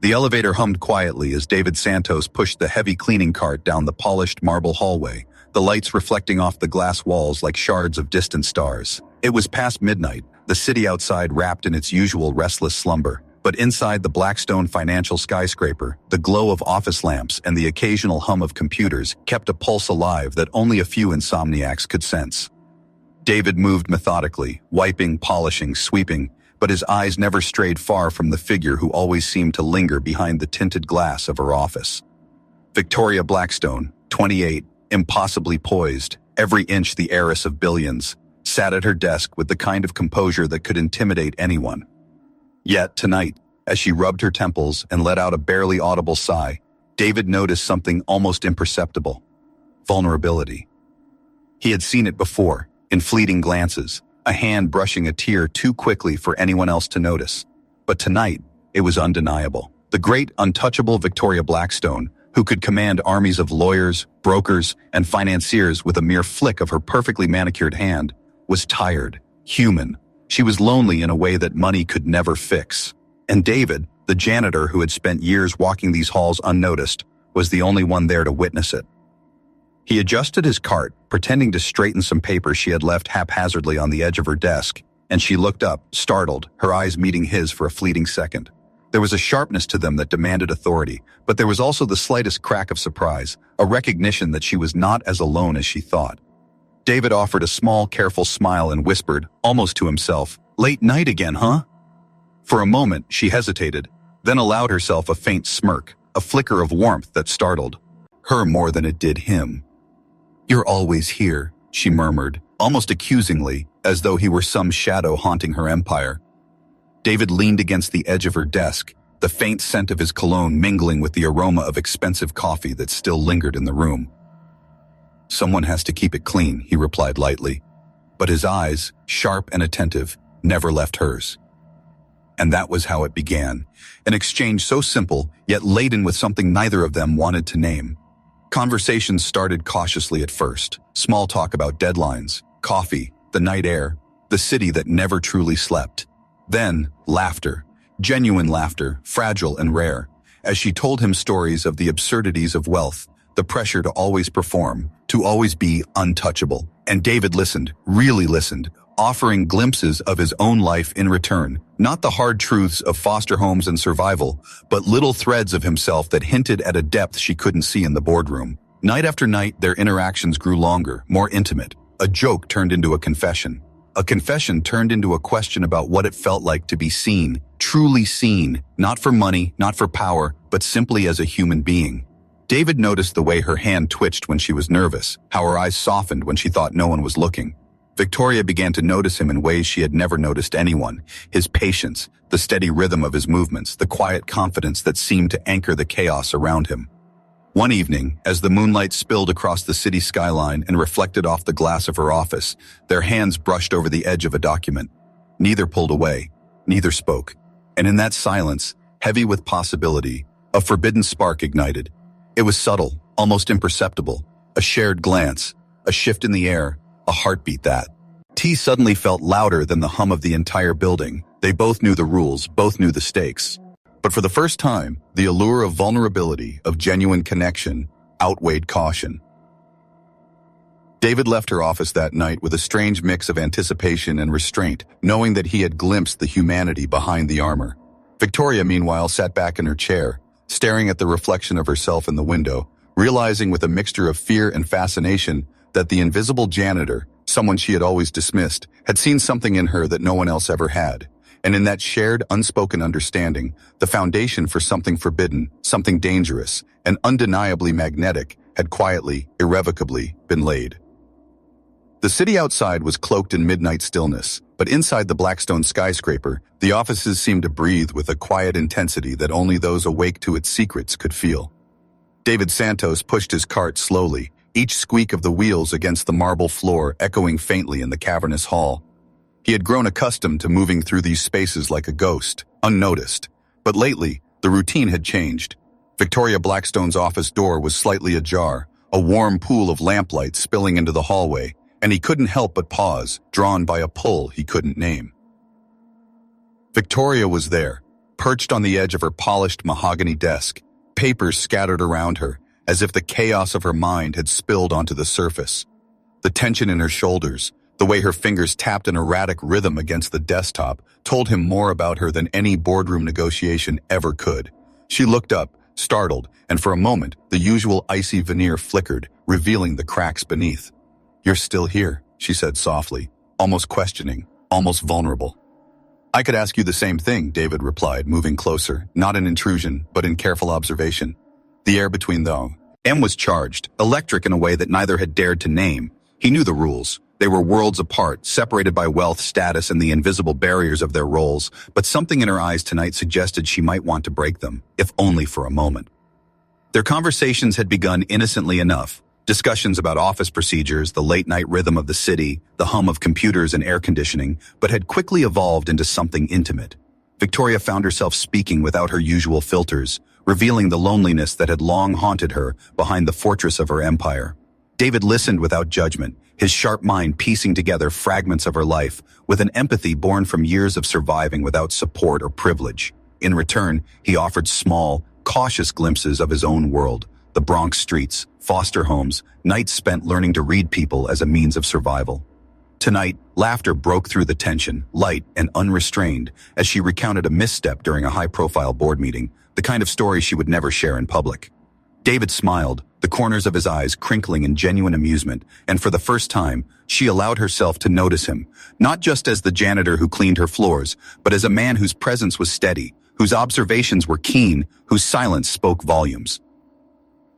The elevator hummed quietly as David Santos pushed the heavy cleaning cart down the polished marble hallway, the lights reflecting off the glass walls like shards of distant stars. It was past midnight, the city outside wrapped in its usual restless slumber. But inside the Blackstone financial skyscraper, the glow of office lamps and the occasional hum of computers kept a pulse alive that only a few insomniacs could sense. David moved methodically, wiping, polishing, sweeping, but his eyes never strayed far from the figure who always seemed to linger behind the tinted glass of her office. Victoria Blackstone, 28, impossibly poised, every inch the heiress of billions, sat at her desk with the kind of composure that could intimidate anyone. Yet tonight, as she rubbed her temples and let out a barely audible sigh, David noticed something almost imperceptible: vulnerability. He had seen it before, in fleeting glances, a hand brushing a tear too quickly for anyone else to notice. But tonight, it was undeniable. The great, untouchable Victoria Blackstone, who could command armies of lawyers, brokers, and financiers with a mere flick of her perfectly manicured hand, was tired, human. She was lonely in a way that money could never fix. And David, the janitor who had spent years walking these halls unnoticed, was the only one there to witness it. He adjusted his cart, pretending to straighten some papers she had left haphazardly on the edge of her desk, and she looked up, startled, her eyes meeting his for a fleeting second. There was a sharpness to them that demanded authority, but there was also the slightest crack of surprise, a recognition that she was not as alone as she thought. David offered a small, careful smile and whispered, almost to himself, "Late night again, huh?" For a moment, she hesitated, then allowed herself a faint smirk, a flicker of warmth that startled her more than it did him. "You're always here," she murmured, almost accusingly, as though he were some shadow haunting her empire. David leaned against the edge of her desk, the faint scent of his cologne mingling with the aroma of expensive coffee that still lingered in the room. "Someone has to keep it clean," he replied lightly. But his eyes, sharp and attentive, never left hers. And that was how it began, an exchange so simple, yet laden with something neither of them wanted to name. Conversations started cautiously at first, small talk about deadlines, coffee, the night air, the city that never truly slept. Then, laughter, genuine laughter, fragile and rare, as she told him stories of the absurdities of wealth, the pressure to always perform, to always be untouchable. And David listened, really listened, offering glimpses of his own life in return, not the hard truths of foster homes and survival, but little threads of himself that hinted at a depth she couldn't see in the boardroom. Night after night, their interactions grew longer, more intimate. A joke turned into a confession. A confession turned into a question about what it felt like to be seen, truly seen, not for money, not for power, but simply as a human being. David noticed the way her hand twitched when she was nervous, how her eyes softened when she thought no one was looking. Victoria began to notice him in ways she had never noticed anyone: his patience, the steady rhythm of his movements, the quiet confidence that seemed to anchor the chaos around him. One evening, as the moonlight spilled across the city skyline and reflected off the glass of her office, their hands brushed over the edge of a document. Neither pulled away, neither spoke. And in that silence, heavy with possibility, a forbidden spark ignited. It was subtle, almost imperceptible, a shared glance, a shift in the air, a heartbeat that. T suddenly felt louder than the hum of the entire building. They both knew the rules, both knew the stakes. But for the first time, the allure of vulnerability, of genuine connection, outweighed caution. David left her office that night with a strange mix of anticipation and restraint, knowing that he had glimpsed the humanity behind the armor. Victoria, meanwhile, sat back in her chair, staring at the reflection of herself in the window, realizing with a mixture of fear and fascination that the invisible janitor, someone she had always dismissed, had seen something in her that no one else ever had. And in that shared, unspoken understanding, the foundation for something forbidden, something dangerous, and undeniably magnetic had quietly, irrevocably been laid. The city outside was cloaked in midnight stillness, but inside the Blackstone skyscraper, the offices seemed to breathe with a quiet intensity that only those awake to its secrets could feel. David Santos pushed his cart slowly, each squeak of the wheels against the marble floor echoing faintly in the cavernous hall. He had grown accustomed to moving through these spaces like a ghost, unnoticed. But lately, the routine had changed. Victoria Blackstone's office door was slightly ajar, a warm pool of lamplight spilling into the hallway, and he couldn't help but pause, drawn by a pull he couldn't name. Victoria was there, perched on the edge of her polished mahogany desk, papers scattered around her, as if the chaos of her mind had spilled onto the surface. The tension in her shoulders, the way her fingers tapped an erratic rhythm against the desktop, told him more about her than any boardroom negotiation ever could. She looked up, startled, and for a moment, the usual icy veneer flickered, revealing the cracks beneath. "You're still here," she said softly, almost questioning, almost vulnerable. "I could ask you the same thing," David replied, moving closer, not in intrusion, but in careful observation. The air between them was charged, electric in a way that neither had dared to name. He knew the rules. They were worlds apart, separated by wealth, status, and the invisible barriers of their roles, but something in her eyes tonight suggested she might want to break them, if only for a moment. Their conversations had begun innocently enough. Discussions about office procedures, the late-night rhythm of the city, the hum of computers and air conditioning, but had quickly evolved into something intimate. Victoria found herself speaking without her usual filters, revealing the loneliness that had long haunted her behind the fortress of her empire. David listened without judgment, his sharp mind piecing together fragments of her life with an empathy born from years of surviving without support or privilege. In return, he offered small, cautious glimpses of his own world, the Bronx streets, foster homes, nights spent learning to read people as a means of survival. Tonight, laughter broke through the tension, light and unrestrained, as she recounted a misstep during a high-profile board meeting, the kind of story she would never share in public. David smiled, the corners of his eyes crinkling in genuine amusement, and for the first time, she allowed herself to notice him, not just as the janitor who cleaned her floors, but as a man whose presence was steady, whose observations were keen, whose silence spoke volumes.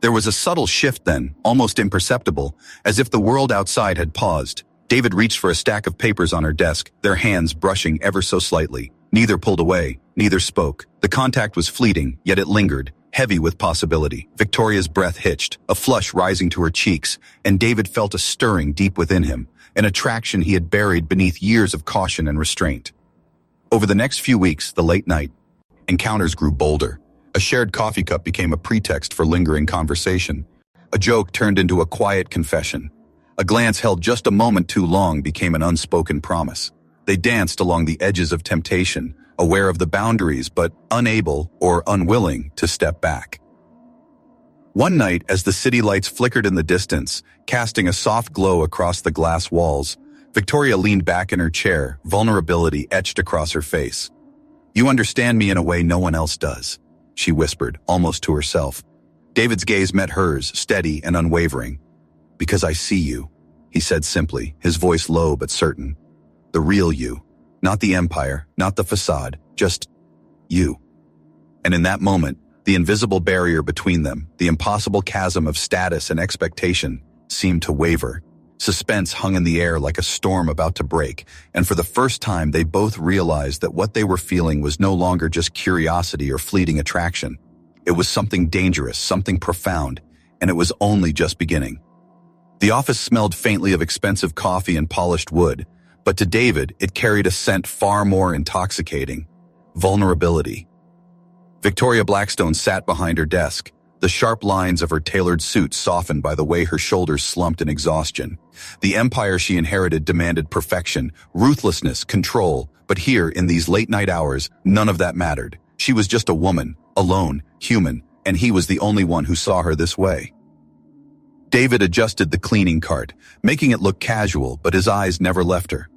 There was a subtle shift then, almost imperceptible, as if the world outside had paused. David reached for a stack of papers on her desk, their hands brushing ever so slightly. Neither pulled away, neither spoke. The contact was fleeting, yet it lingered, heavy with possibility. Victoria's breath hitched, a flush rising to her cheeks, and David felt a stirring deep within him, an attraction he had buried beneath years of caution and restraint. Over the next few weeks, the late-night encounters grew bolder. A shared coffee cup became a pretext for lingering conversation. A joke turned into a quiet confession. A glance held just a moment too long became an unspoken promise. They danced along the edges of temptation, aware of the boundaries but unable or unwilling to step back. One night, as the city lights flickered in the distance, casting a soft glow across the glass walls, Victoria leaned back in her chair, vulnerability etched across her face. "You understand me in a way no one else does," she whispered, almost to herself. David's gaze met hers, steady and unwavering. "Because I see you," he said simply, his voice low but certain. "The real you. Not the empire, not the facade, just you." And in that moment, the invisible barrier between them, the impossible chasm of status and expectation, seemed to waver. Suspense hung in the air like a storm about to break, and for the first time they both realized that what they were feeling was no longer just curiosity or fleeting attraction. It was something dangerous, something profound, and it was only just beginning. The office smelled faintly of expensive coffee and polished wood, but to David it carried a scent far more intoxicating: vulnerability. Victoria Blackstone sat behind her desk, the sharp lines of her tailored suit softened by the way her shoulders slumped in exhaustion. The empire she inherited demanded perfection, ruthlessness, control, but here, in these late-night hours, none of that mattered. She was just a woman, alone, human, and he was the only one who saw her this way. David adjusted the cleaning cart, making it look casual, but his eyes never left her.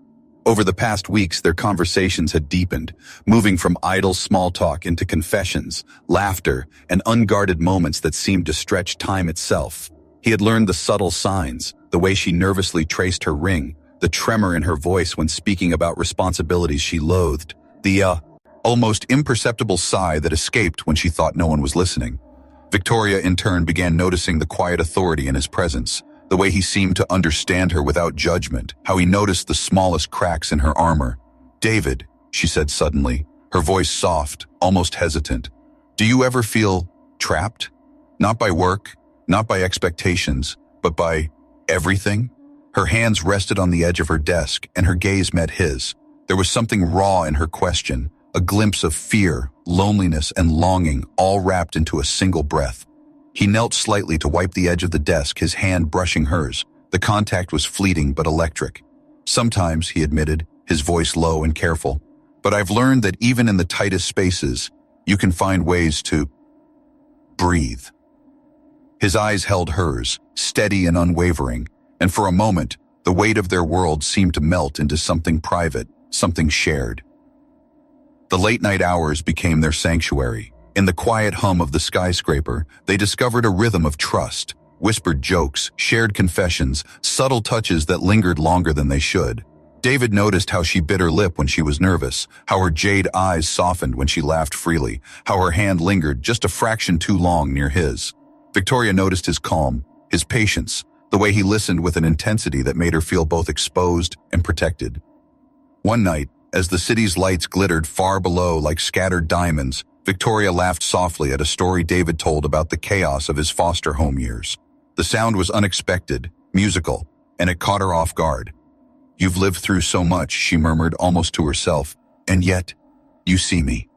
Over the past weeks, their conversations had deepened, moving from idle small talk into confessions, laughter, and unguarded moments that seemed to stretch time itself. He had learned the subtle signs, the way she nervously traced her ring, the tremor in her voice when speaking about responsibilities she loathed, the almost imperceptible sigh that escaped when she thought no one was listening. Victoria, in turn, began noticing the quiet authority in his presence, the way he seemed to understand her without judgment, how he noticed the smallest cracks in her armor. "David," she said suddenly, her voice soft, almost hesitant, "do you ever feel trapped? Not by work, not by expectations, but by everything?" Her hands rested on the edge of her desk, and her gaze met his. There was something raw in her question, a glimpse of fear, loneliness, and longing, all wrapped into a single breath. He knelt slightly to wipe the edge of the desk, his hand brushing hers. The contact was fleeting but electric. "Sometimes," he admitted, his voice low and careful, "but I've learned that even in the tightest spaces, You can find ways to breathe. His eyes held hers, steady and unwavering, and for a moment, the weight of their world seemed to melt into something private, something shared. The late-night hours became their sanctuary. In the quiet hum of the skyscraper, they discovered a rhythm of trust, whispered jokes, shared confessions, subtle touches that lingered longer than they should. David noticed how she bit her lip when she was nervous, how her jade eyes softened when she laughed freely, how her hand lingered just a fraction too long near his. Victoria noticed his calm, his patience, the way he listened with an intensity that made her feel both exposed and protected. One night, as the city's lights glittered far below like scattered diamonds, Victoria laughed softly at a story David told about the chaos of his foster home years. The sound was unexpected, musical, and it caught her off guard. "You've lived through so much," she murmured almost to herself, "and yet, you see me."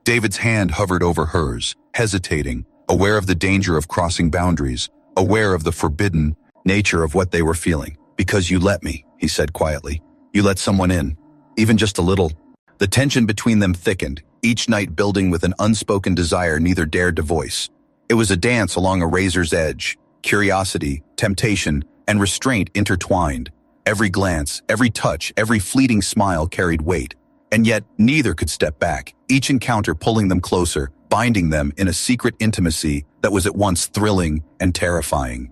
David's hand hovered over hers, hesitating, aware of the danger of crossing boundaries, aware of the forbidden nature of what they were feeling. "Because you let me," he said quietly. "You let someone in, even just a little." The tension between them thickened, each night building with an unspoken desire neither dared to voice. It was a dance along a razor's edge, curiosity, temptation, and restraint intertwined. Every glance, every touch, every fleeting smile carried weight, and yet neither could step back, each encounter pulling them closer, binding them in a secret intimacy that was at once thrilling and terrifying.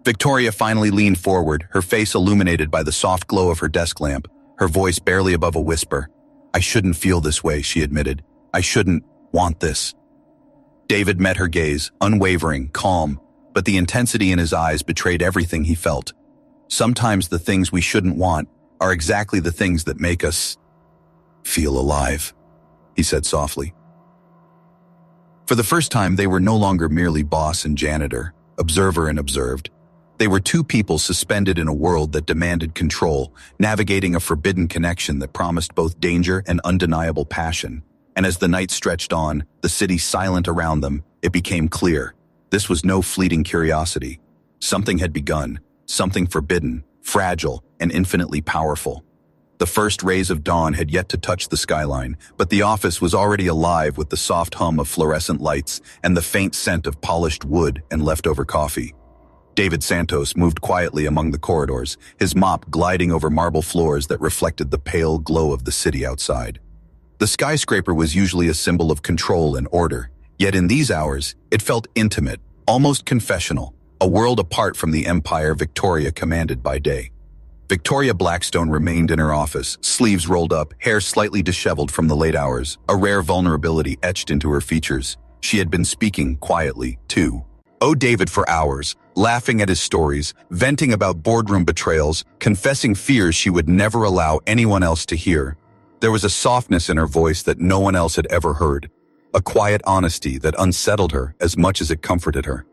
Victoria finally leaned forward, her face illuminated by the soft glow of her desk lamp, her voice barely above a whisper. "I shouldn't feel this way," she admitted. "I shouldn't want this." David met her gaze, unwavering, calm, but the intensity in his eyes betrayed everything he felt. "Sometimes the things we shouldn't want are exactly the things that make us feel alive," he said softly. For the first time, they were no longer merely boss and janitor, observer and observed. They were two people suspended in a world that demanded control, navigating a forbidden connection that promised both danger and undeniable passion. And as the night stretched on, the city silent around them, it became clear. This was no fleeting curiosity. Something had begun, something forbidden, fragile, and infinitely powerful. The first rays of dawn had yet to touch the skyline, but the office was already alive with the soft hum of fluorescent lights and the faint scent of polished wood and leftover coffee. David Santos moved quietly among the corridors, his mop gliding over marble floors that reflected the pale glow of the city outside. The skyscraper was usually a symbol of control and order, yet in these hours, it felt intimate, almost confessional, a world apart from the empire Victoria commanded by day. Victoria Blackstone remained in her office, sleeves rolled up, hair slightly disheveled from the late hours, a rare vulnerability etched into her features. She had been speaking quietly, too. David for hours, laughing at his stories, venting about boardroom betrayals, confessing fears she would never allow anyone else to hear. There was a softness in her voice that no one else had ever heard, a quiet honesty that unsettled her as much as it comforted her.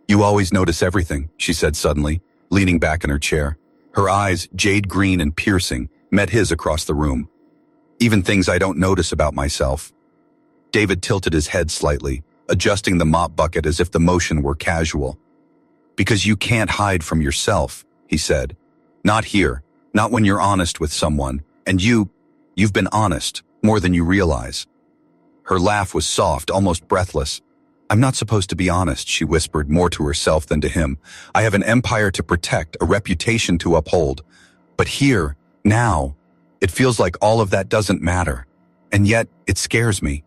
"You always notice everything," she said suddenly, leaning back in her chair. Her eyes, jade green and piercing, met his across the room. "Even things I don't notice about myself." David tilted his head slightly, adjusting the mop bucket as if the motion were casual. "Because you can't hide from yourself," he said. "Not here, not when you're honest with someone, and you've been honest, more than you realize." Her laugh was soft, almost breathless. "I'm not supposed to be honest," she whispered, more to herself than to him. "I have an empire to protect, a reputation to uphold. But here, now, it feels like all of that doesn't matter. And yet, it scares me."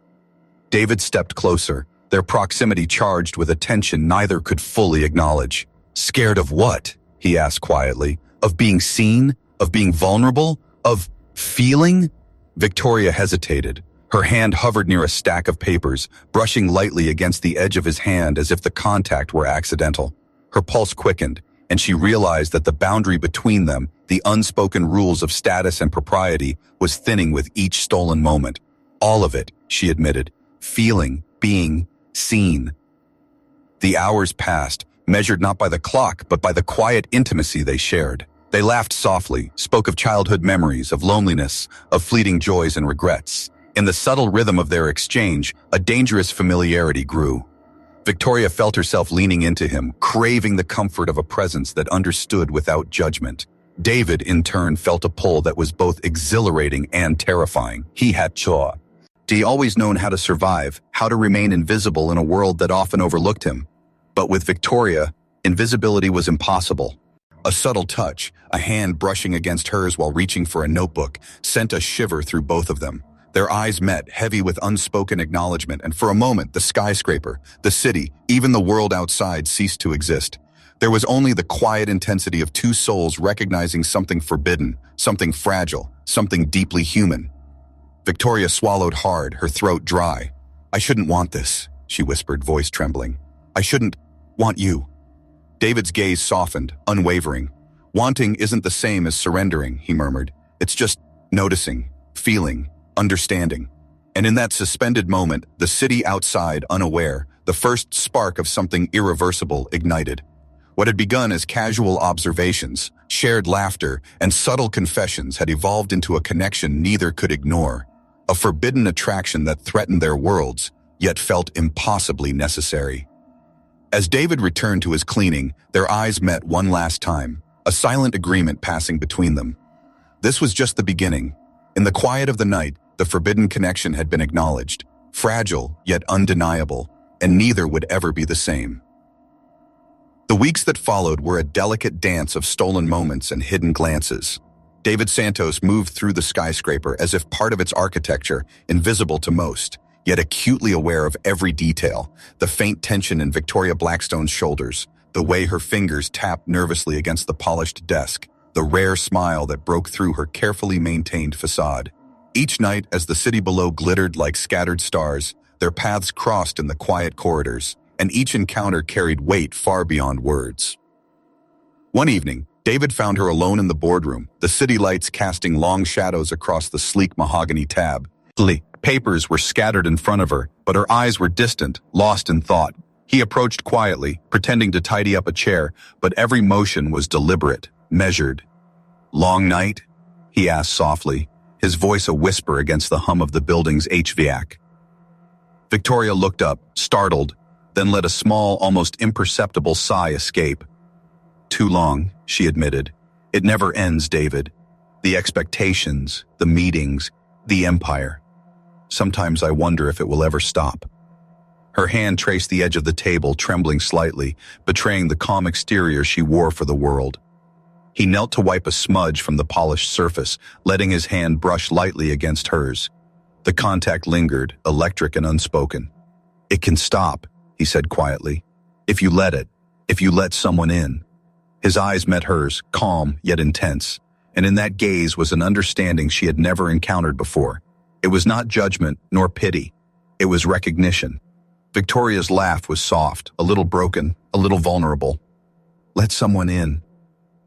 David stepped closer, their proximity charged with a tension neither could fully acknowledge. "Scared of what?" he asked quietly. "Of being seen? Of being vulnerable? Of feeling?" Victoria hesitated. Her hand hovered near a stack of papers, brushing lightly against the edge of his hand as if the contact were accidental. Her pulse quickened, and she realized that the boundary between them, the unspoken rules of status and propriety, was thinning with each stolen moment. "All of it," she admitted. "Feeling, being, seen." The hours passed, measured not by the clock, but by the quiet intimacy they shared. They laughed softly, spoke of childhood memories, of loneliness, of fleeting joys and regrets. In the subtle rhythm of their exchange, a dangerous familiarity grew. Victoria felt herself leaning into him, craving the comfort of a presence that understood without judgment. David, in turn, felt a pull that was both exhilarating and terrifying. He had He'd always known how to survive, how to remain invisible in a world that often overlooked him. But with Victoria, invisibility was impossible. A subtle touch, a hand brushing against hers while reaching for a notebook, sent a shiver through both of them. Their eyes met, heavy with unspoken acknowledgement, and for a moment the skyscraper, the city, even the world outside ceased to exist. There was only the quiet intensity of two souls recognizing something forbidden, something fragile, something deeply human. Victoria swallowed hard, her throat dry. "I shouldn't want this," she whispered, voice trembling. "I shouldn't want you." David's gaze softened, unwavering. "Wanting isn't the same as surrendering," he murmured. "It's just noticing, feeling, understanding." And in that suspended moment, the city outside, unaware, the first spark of something irreversible ignited. What had begun as casual observations, shared laughter, and subtle confessions had evolved into a connection neither could ignore. A forbidden attraction that threatened their worlds, yet felt impossibly necessary. As David returned to his cleaning, their eyes met one last time, a silent agreement passing between them. This was just the beginning. In the quiet of the night, the forbidden connection had been acknowledged, fragile yet undeniable, and neither would ever be the same. The weeks that followed were a delicate dance of stolen moments and hidden glances. David Santos moved through the skyscraper as if part of its architecture, invisible to most, yet acutely aware of every detail, the faint tension in Victoria Blackstone's shoulders, the way her fingers tapped nervously against the polished desk, the rare smile that broke through her carefully maintained facade. Each night, as the city below glittered like scattered stars, their paths crossed in the quiet corridors, and each encounter carried weight far beyond words. One evening, David found her alone in the boardroom, the city lights casting long shadows across the sleek mahogany tab. Papers were scattered in front of her, but her eyes were distant, lost in thought. He approached quietly, pretending to tidy up a chair, but every motion was deliberate, measured. "Long night?" he asked softly, his voice a whisper against the hum of the building's HVAC. Victoria looked up, startled, then let a small, almost imperceptible sigh escape. "Too long," she admitted. "It never ends, David. The expectations, the meetings, the empire. Sometimes I wonder if it will ever stop." Her hand traced the edge of the table, trembling slightly, betraying the calm exterior she wore for the world. He knelt to wipe a smudge from the polished surface, letting his hand brush lightly against hers. The contact lingered, electric and unspoken. "It can stop," he said quietly, "if you let it, if you let someone in." His eyes met hers, calm yet intense, and in that gaze was an understanding she had never encountered before. It was not judgment nor pity. It was recognition. Victoria's laugh was soft, a little broken, a little vulnerable. "Let someone in.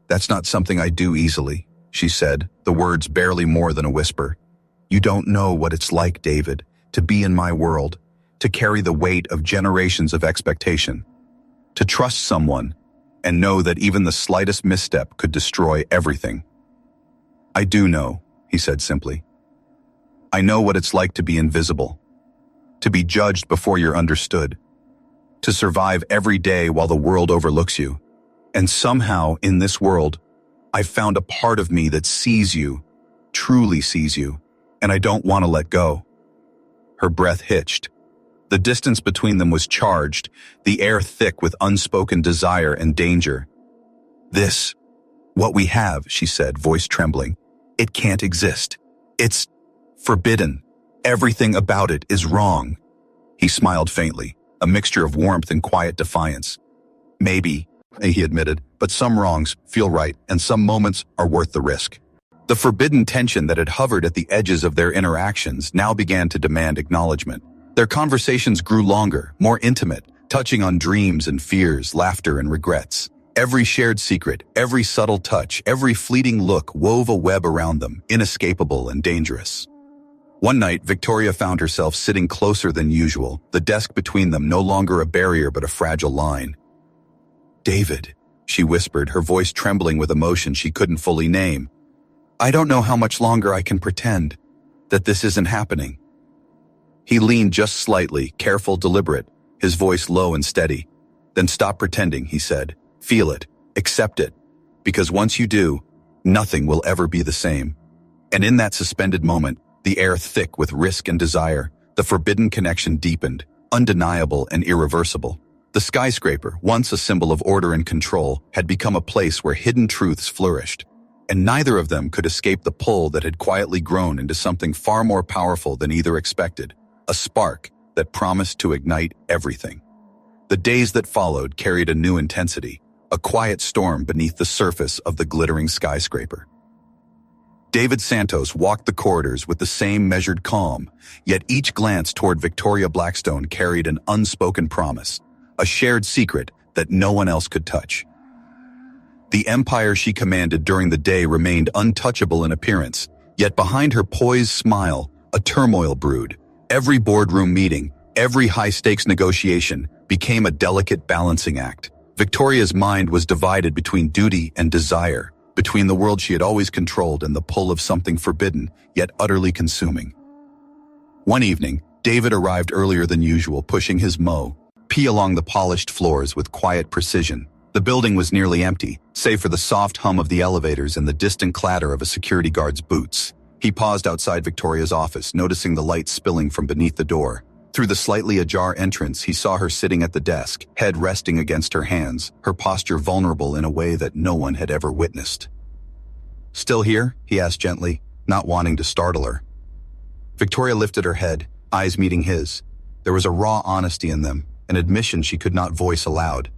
That's not something I do easily," she said, the words barely more than a whisper. "You don't know what it's like, David, to be in my world, to carry the weight of generations of expectation, to trust someone and know that even the slightest misstep could destroy everything." "I do know," he said simply. "I know what it's like to be invisible, to be judged before you're understood, to survive every day while the world overlooks you. And somehow, in this world, I've found a part of me that sees you, truly sees you, and I don't want to let go." Her breath hitched. The distance between them was charged, the air thick with unspoken desire and danger. "This, what we have," she said, voice trembling, "it can't exist. It's forbidden. Everything about it is wrong." He smiled faintly, a mixture of warmth and quiet defiance. "Maybe," he admitted, "but some wrongs feel right, and some moments are worth the risk." The forbidden tension that had hovered at the edges of their interactions now began to demand acknowledgement. Their conversations grew longer, more intimate, touching on dreams and fears, laughter and regrets. Every shared secret, every subtle touch, every fleeting look wove a web around them, inescapable and dangerous. One night, Victoria found herself sitting closer than usual, the desk between them no longer a barrier but a fragile line. "David," she whispered, her voice trembling with emotion she couldn't fully name. "I don't know how much longer I can pretend that this isn't happening." He leaned just slightly, careful, deliberate, his voice low and steady. "Then stop pretending," he said. "Feel it, accept it, because once you do, nothing will ever be the same." And in that suspended moment, the air thick with risk and desire. The forbidden connection deepened, undeniable and irreversible. The skyscraper, once a symbol of order and control, had become a place where hidden truths flourished. And neither of them could escape the pull that had quietly grown into something far more powerful than either expected, a spark that promised to ignite everything. The days that followed carried a new intensity, a quiet storm beneath the surface of the glittering skyscraper. David Santos walked the corridors with the same measured calm, yet each glance toward Victoria Blackstone carried an unspoken promise, a shared secret that no one else could touch. The empire she commanded during the day remained untouchable in appearance, yet behind her poised smile, a turmoil brewed. Every boardroom meeting, every high-stakes negotiation became a delicate balancing act. Victoria's mind was divided between duty and desire, between the world she had always controlled and the pull of something forbidden, yet utterly consuming. One evening, David arrived earlier than usual, pushing his pee along the polished floors with quiet precision. The building was nearly empty, save for the soft hum of the elevators and the distant clatter of a security guard's boots. He paused outside Victoria's office, noticing the light spilling from beneath the door. Through the slightly ajar entrance, he saw her sitting at the desk, head resting against her hands, her posture vulnerable in a way that no one had ever witnessed. "Still here?" he asked gently, not wanting to startle her. Victoria lifted her head, eyes meeting his. There was a raw honesty in them, an admission she could not voice aloud.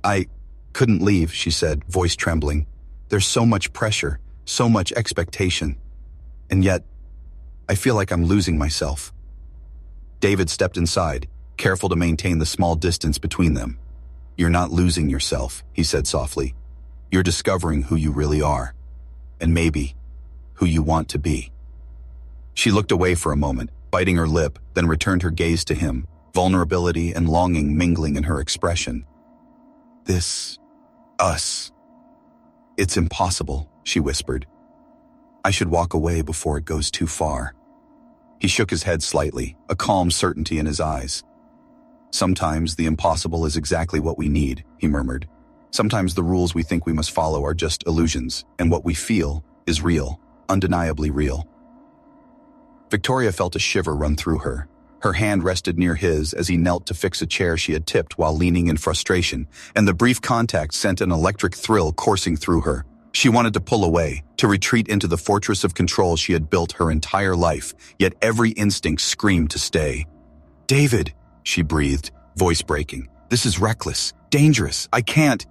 "I couldn't leave," she said, voice trembling. "There's so much pressure, so much expectation. And yet, I feel like I'm losing myself." David stepped inside, careful to maintain the small distance between them. "You're not losing yourself," he said softly. "You're discovering who you really are, and maybe who you want to be." She looked away for a moment, biting her lip, then returned her gaze to him, vulnerability and longing mingling in her expression. Us. It's impossible," she whispered. "I should walk away before it goes too far." He shook his head slightly, a calm certainty in his eyes. "Sometimes the impossible is exactly what we need," he murmured. "Sometimes the rules we think we must follow are just illusions, and what we feel is real, undeniably real." Victoria felt a shiver run through her. Her hand rested near his as he knelt to fix a chair she had tipped while leaning in frustration, and the brief contact sent an electric thrill coursing through her. She wanted to pull away, to retreat into the fortress of control she had built her entire life, yet every instinct screamed to stay. "David," she breathed, voice breaking. "This is reckless, dangerous, I can't."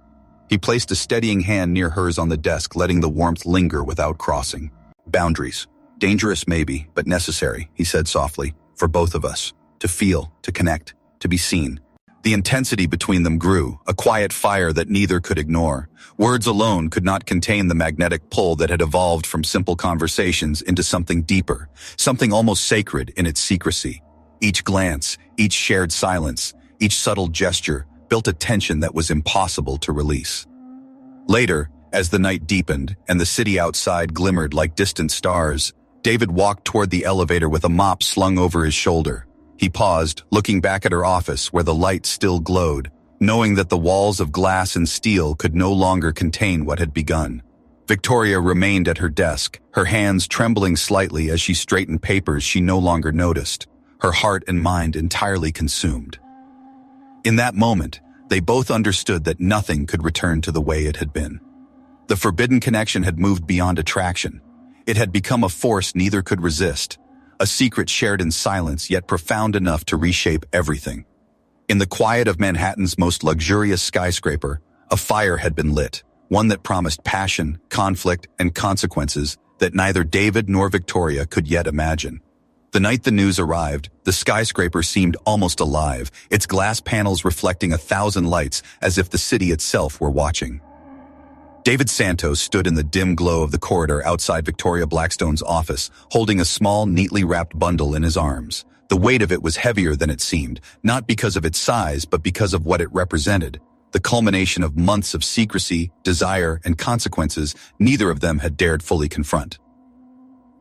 He placed a steadying hand near hers on the desk, letting the warmth linger without crossing. "Boundaries. Dangerous maybe, but necessary," he said softly, "for both of us. To feel, to connect, to be seen." The intensity between them grew, a quiet fire that neither could ignore. Words alone could not contain the magnetic pull that had evolved from simple conversations into something deeper, something almost sacred in its secrecy. Each glance, each shared silence, each subtle gesture built a tension that was impossible to release. Later, as the night deepened and the city outside glimmered like distant stars, David walked toward the elevator with a mop slung over his shoulder. He paused, looking back at her office where the light still glowed, knowing that the walls of glass and steel could no longer contain what had begun. Victoria remained at her desk, her hands trembling slightly as she straightened papers she no longer noticed, her heart and mind entirely consumed. In that moment, they both understood that nothing could return to the way it had been. The forbidden connection had moved beyond attraction. It had become a force neither could resist, a secret shared in silence yet profound enough to reshape everything. In the quiet of Manhattan's most luxurious skyscraper, a fire had been lit, one that promised passion, conflict, and consequences that neither David nor Victoria could yet imagine. The night the news arrived, the skyscraper seemed almost alive, its glass panels reflecting 1,000 lights as if the city itself were watching. David Santos stood in the dim glow of the corridor outside Victoria Blackstone's office, holding a small, neatly wrapped bundle in his arms. The weight of it was heavier than it seemed, not because of its size, but because of what it represented. The culmination of months of secrecy, desire, and consequences neither of them had dared fully confront.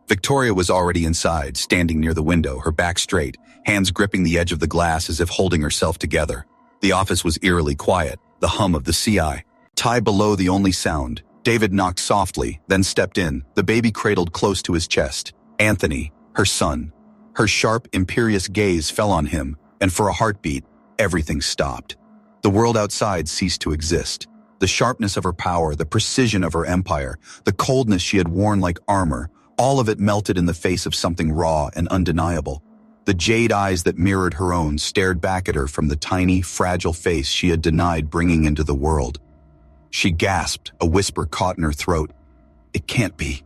Victoria was already inside, standing near the window, her back straight, hands gripping the edge of the glass as if holding herself together. The office was eerily quiet, the hum of the CI. Tie below the only sound. David knocked softly, then stepped in, the baby cradled close to his chest. "Anthony," her son. Her sharp, imperious gaze fell on him, and for a heartbeat, everything stopped. The world outside ceased to exist. The sharpness of her power, the precision of her empire, the coldness she had worn like armor, all of it melted in the face of something raw and undeniable. The jade eyes that mirrored her own stared back at her from the tiny, fragile face she had denied bringing into the world. She gasped, a whisper caught in her throat. It can't be.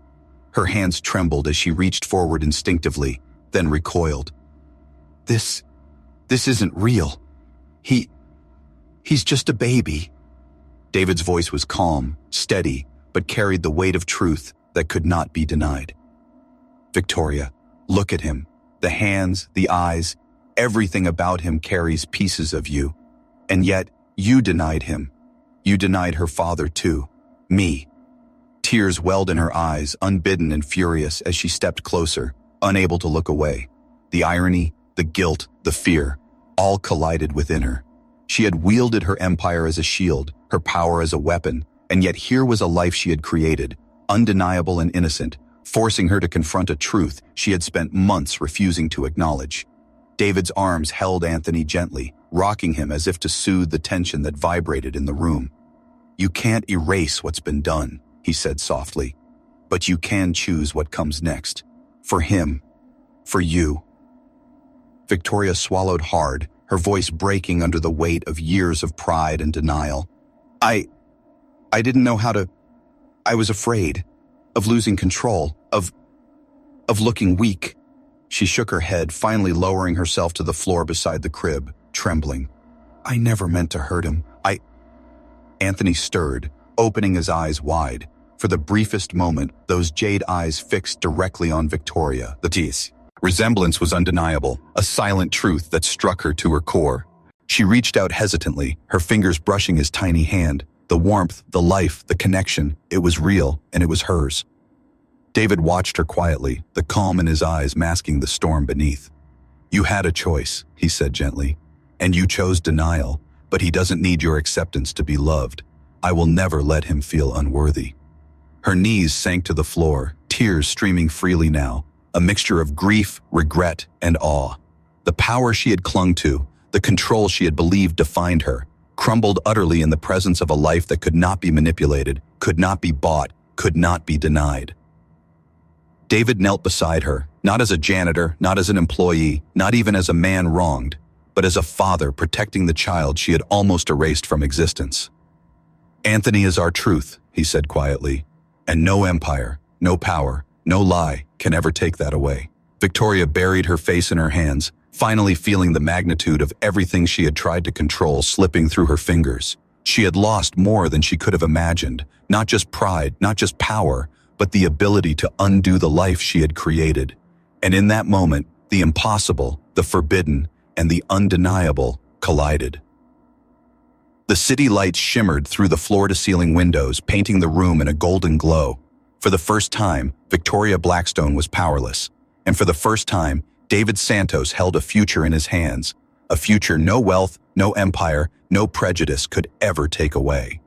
Her hands trembled as she reached forward instinctively, then recoiled. This isn't real. He's just a baby. David's voice was calm, steady, but carried the weight of truth that could not be denied. Victoria, look at him. The hands, the eyes, everything about him carries pieces of you. And yet, you denied him. You denied her father too. Me. Tears welled in her eyes, unbidden and furious as she stepped closer, unable to look away. The irony, the guilt, the fear, all collided within her. She had wielded her empire as a shield, her power as a weapon, and yet here was a life she had created, undeniable and innocent, forcing her to confront a truth she had spent months refusing to acknowledge. David's arms held Anthony gently, rocking him as if to soothe the tension that vibrated in the room. You can't erase what's been done, he said softly, but you can choose what comes next. For him. For you. Victoria swallowed hard, her voice breaking under the weight of years of pride and denial. I didn't know how to. I was afraid of losing control, of looking weak. She shook her head, finally lowering herself to the floor beside the crib, trembling. I never meant to hurt him. Anthony stirred, opening his eyes wide. For the briefest moment, those jade eyes fixed directly on Victoria. The teeth. Resemblance was undeniable, a silent truth that struck her to her core. She reached out hesitantly, her fingers brushing his tiny hand. The warmth, the life, the connection, it was real, and it was hers. David watched her quietly, the calm in his eyes masking the storm beneath. You had a choice, he said gently, and you chose denial, but he doesn't need your acceptance to be loved. I will never let him feel unworthy. Her knees sank to the floor, tears streaming freely now, a mixture of grief, regret, and awe. The power she had clung to, the control she had believed defined her, crumbled utterly in the presence of a life that could not be manipulated, could not be bought, could not be denied. David knelt beside her, not as a janitor, not as an employee, not even as a man wronged, but as a father protecting the child she had almost erased from existence. Anthony is our truth, he said quietly, and no empire, no power, no lie can ever take that away. Victoria buried her face in her hands, finally feeling the magnitude of everything she had tried to control slipping through her fingers. She had lost more than she could have imagined, not just pride, not just power, but the ability to undo the life she had created. And in that moment, the impossible, the forbidden, and the undeniable collided. The city lights shimmered through the floor-to-ceiling windows, painting the room in a golden glow. For the first time, Victoria Blackstone was powerless. And for the first time, David Santos held a future in his hands, a future no wealth, no empire, no prejudice could ever take away.